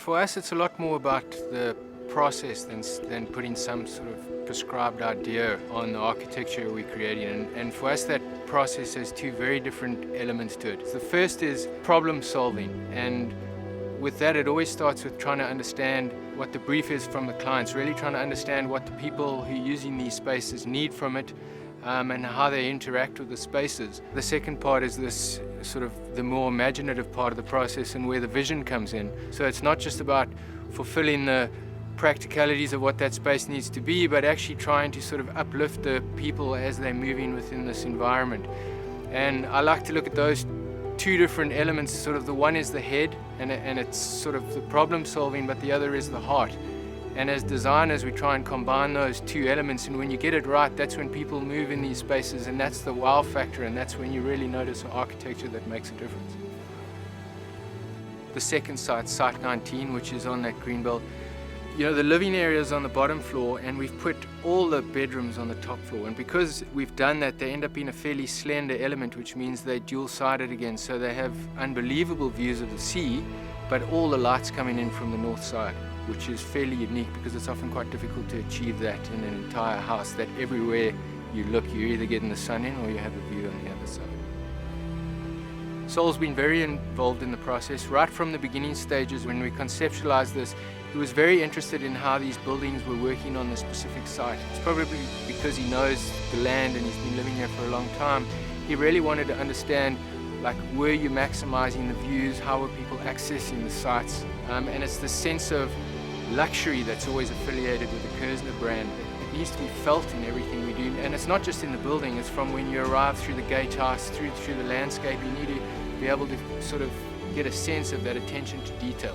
For us, it's a lot more about the process than putting some sort of prescribed idea on the architecture we're creating. And for us, that process has two very different elements to it. The first is problem solving, and with that, it always starts with trying to understand what the brief is from the clients, really trying to understand what the people who are using these spaces need from it, and how they interact with the spaces. The second part is this sort of the more imaginative part of the process and where the vision comes in. So it's not just about fulfilling the practicalities of what that space needs to be, but actually trying to sort of uplift the people as they're moving within this environment. And I like to look at those two different elements. Sort of the one is the head, and it's sort of the problem solving, but the other is the heart. And as designers, we try and combine those two elements, and when you get it right, that's when people move in these spaces, and that's the wow factor, and that's when you really notice an architecture that makes a difference. The second site, Site 19, which is on that green belt, you know, the living area is on the bottom floor, and we've put all the bedrooms on the top floor. And because we've done that, they end up being a fairly slender element, which means they're dual-sided again. So they have unbelievable views of the sea, but all the light's coming in from the north side, which is fairly unique because it's often quite difficult to achieve that in an entire house, that everywhere you look, you're either getting the sun in or you have a view on the other side. Sol's been very involved in the process right from the beginning stages. When we conceptualized this, he was very interested in how these buildings were working on the specific site. It's probably because he knows the land and he's been living here for a long time. He really wanted to understand, like, were you maximizing the views? How were people accessing the sites? And it's the sense of luxury that's always affiliated with the Kerzner brand. It needs to be felt in everything we do. And it's not just in the building, it's from when you arrive through the gatehouse, through the landscape. You need to be able to sort of get a sense of that attention to detail.